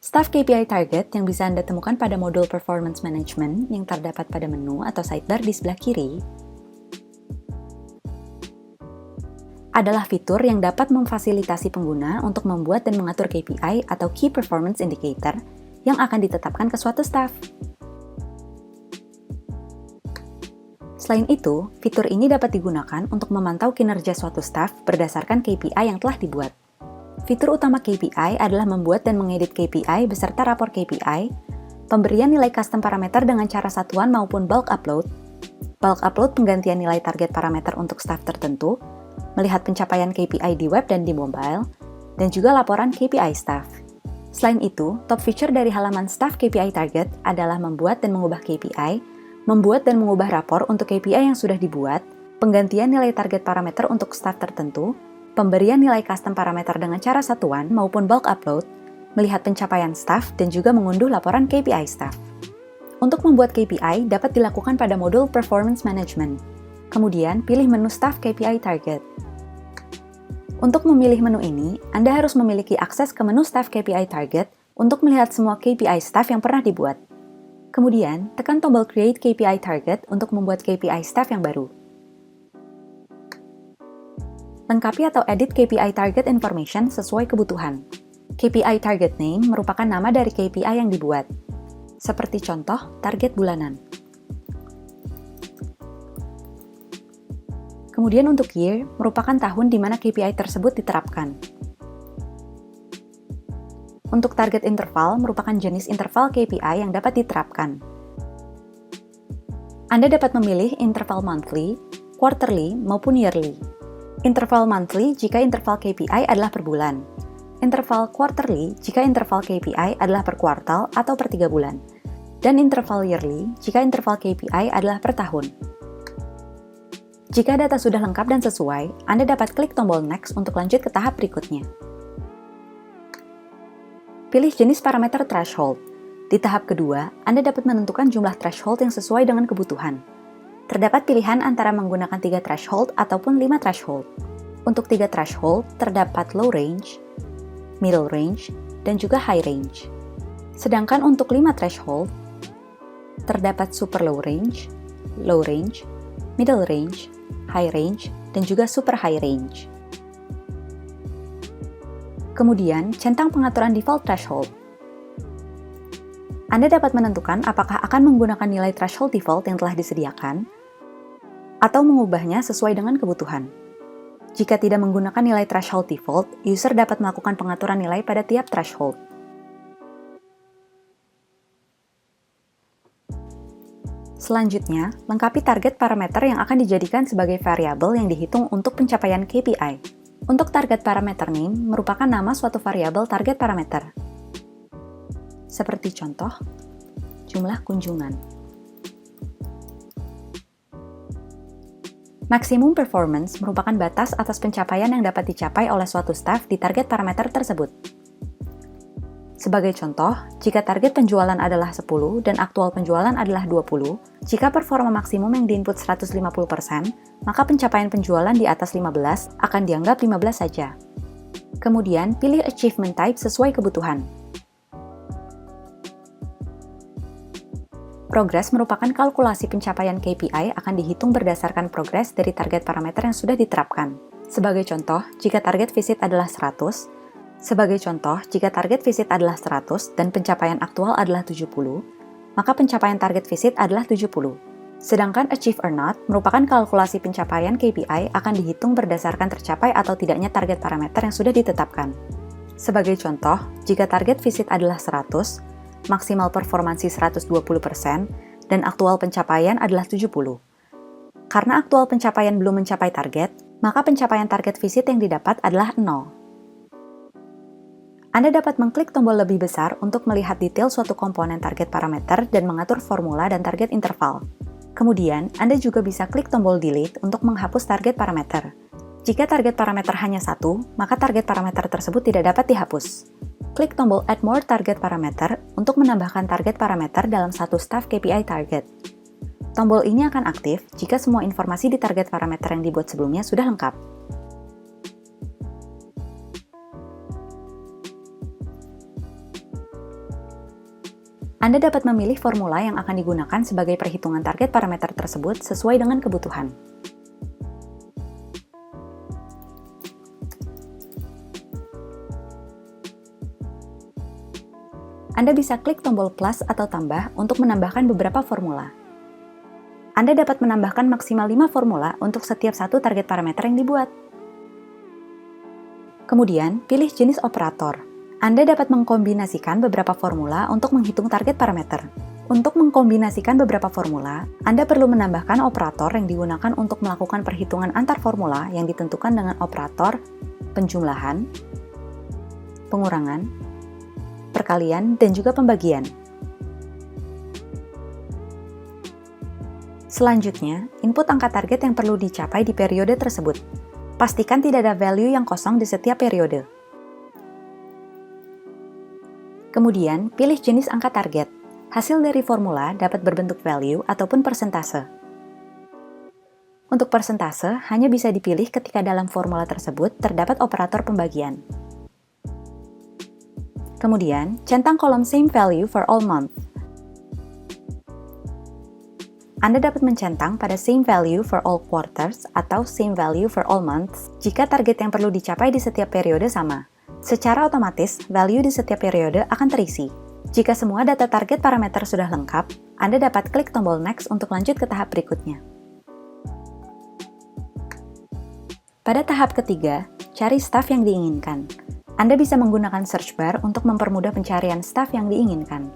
Staff KPI target yang bisa Anda temukan pada modul Performance Management yang terdapat pada menu atau sidebar di sebelah kiri adalah fitur yang dapat memfasilitasi pengguna untuk membuat dan mengatur KPI atau Key Performance Indicator yang akan ditetapkan ke suatu staff. Selain itu, fitur ini dapat digunakan untuk memantau kinerja suatu staff berdasarkan KPI yang telah dibuat. Fitur utama KPI adalah membuat dan mengedit KPI beserta rapor KPI, pemberian nilai custom parameter dengan cara satuan maupun bulk upload penggantian nilai target parameter untuk staff tertentu, melihat pencapaian KPI di web dan di mobile, dan juga laporan KPI staff. Selain itu, top feature dari halaman Staff KPI Target adalah membuat dan mengubah KPI, membuat dan mengubah rapor untuk KPI yang sudah dibuat, penggantian nilai target parameter untuk staff tertentu, pemberian nilai custom parameter dengan cara satuan maupun bulk upload, melihat pencapaian staff, dan juga mengunduh laporan KPI staff. Untuk membuat KPI dapat dilakukan pada modul Performance Management. Kemudian, pilih menu Staff KPI Target. Untuk memilih menu ini, Anda harus memiliki akses ke menu Staff KPI Target untuk melihat semua KPI staff yang pernah dibuat. Kemudian, tekan tombol Create KPI Target untuk membuat KPI staff yang baru. Lengkapi atau edit KPI Target Information sesuai kebutuhan. KPI Target Name merupakan nama dari KPI yang dibuat. Seperti contoh, target bulanan. Kemudian untuk year, merupakan tahun di mana KPI tersebut diterapkan. Untuk target interval, merupakan jenis interval KPI yang dapat diterapkan. Anda dapat memilih interval monthly, quarterly, maupun yearly. Interval monthly jika interval KPI adalah per bulan. Interval quarterly jika interval KPI adalah per kuartal atau per 3 bulan. Dan interval yearly jika interval KPI adalah per tahun. Jika data sudah lengkap dan sesuai, Anda dapat klik tombol Next untuk lanjut ke tahap berikutnya. Pilih jenis parameter threshold. Di tahap kedua, Anda dapat menentukan jumlah threshold yang sesuai dengan kebutuhan. Terdapat pilihan antara menggunakan 3 threshold ataupun 5 threshold. Untuk 3 threshold, terdapat low range, middle range, dan juga high range. Sedangkan untuk 5 threshold, terdapat super low range, middle range, high range, dan juga super high range. Kemudian, centang pengaturan default threshold. Anda dapat menentukan apakah akan menggunakan nilai threshold default yang telah disediakan, atau mengubahnya sesuai dengan kebutuhan. Jika tidak menggunakan nilai threshold default, user dapat melakukan pengaturan nilai pada tiap threshold. Selanjutnya, lengkapi target parameter yang akan dijadikan sebagai variabel yang dihitung untuk pencapaian KPI. Untuk target parameter name merupakan nama suatu variabel target parameter. Seperti contoh, jumlah kunjungan. Maximum performance merupakan batas atas pencapaian yang dapat dicapai oleh suatu staff di target parameter tersebut. Sebagai contoh, jika target penjualan adalah 10 dan aktual penjualan adalah 20, jika performa maksimum yang diinput 150%, maka pencapaian penjualan di atas 15 akan dianggap 15 saja. Kemudian, pilih achievement type sesuai kebutuhan. Progress merupakan kalkulasi pencapaian KPI akan dihitung berdasarkan progres dari target parameter yang sudah diterapkan. Sebagai contoh, jika target visit adalah 100, dan pencapaian aktual adalah 70, maka pencapaian target visit adalah 70. Sedangkan achieve or not merupakan kalkulasi pencapaian KPI akan dihitung berdasarkan tercapai atau tidaknya target parameter yang sudah ditetapkan. Sebagai contoh, jika target visit adalah 100, maksimal performansi 120%, dan aktual pencapaian adalah 70. Karena aktual pencapaian belum mencapai target, maka pencapaian target visit yang didapat adalah 0. Anda dapat mengklik tombol lebih besar untuk melihat detail suatu komponen target parameter dan mengatur formula dan target interval. Kemudian, Anda juga bisa klik tombol Delete untuk menghapus target parameter. Jika target parameter hanya 1, maka target parameter tersebut tidak dapat dihapus. Klik tombol Add More Target Parameter untuk menambahkan target parameter dalam satu staff KPI target. Tombol ini akan aktif jika semua informasi di target parameter yang dibuat sebelumnya sudah lengkap. Anda dapat memilih formula yang akan digunakan sebagai perhitungan target parameter tersebut sesuai dengan kebutuhan. Anda bisa klik tombol plus atau tambah untuk menambahkan beberapa formula. Anda dapat menambahkan maksimal 5 formula untuk setiap satu target parameter yang dibuat. Kemudian, pilih jenis operator. Anda dapat mengkombinasikan beberapa formula untuk menghitung target parameter. Untuk mengkombinasikan beberapa formula, Anda perlu menambahkan operator yang digunakan untuk melakukan perhitungan antar formula yang ditentukan dengan operator penjumlahan, pengurangan, perkalian, dan juga pembagian. Selanjutnya, input angka target yang perlu dicapai di periode tersebut. Pastikan tidak ada value yang kosong di setiap periode. Kemudian, pilih jenis angka target. Hasil dari formula dapat berbentuk value ataupun persentase. Untuk persentase, hanya bisa dipilih ketika dalam formula tersebut terdapat operator pembagian. Kemudian, centang kolom same value for all month. Anda dapat mencentang pada same value for all quarters atau same value for all months jika target yang perlu dicapai di setiap periode sama. Secara otomatis, value di setiap periode akan terisi. Jika semua data target parameter sudah lengkap, Anda dapat klik tombol next untuk lanjut ke tahap berikutnya. Pada tahap ketiga, cari staff yang diinginkan. Anda bisa menggunakan search bar untuk mempermudah pencarian staff yang diinginkan.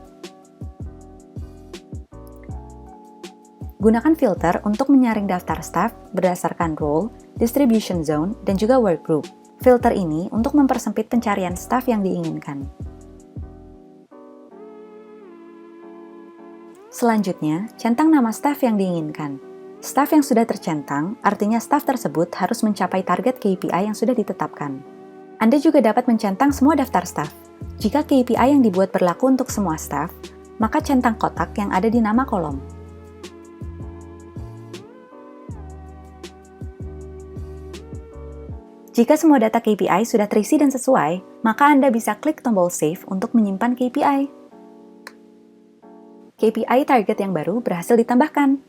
Gunakan filter untuk menyaring daftar staff berdasarkan role, distribution zone, dan juga work group. Filter ini untuk mempersempit pencarian staff yang diinginkan. Selanjutnya, centang nama staff yang diinginkan. Staff yang sudah tercentang, artinya staff tersebut harus mencapai target KPI yang sudah ditetapkan. Anda juga dapat mencentang semua daftar staff. Jika KPI yang dibuat berlaku untuk semua staff, maka centang kotak yang ada di nama kolom. Jika semua data KPI sudah terisi dan sesuai, maka Anda bisa klik tombol Save untuk menyimpan KPI. KPI target yang baru berhasil ditambahkan.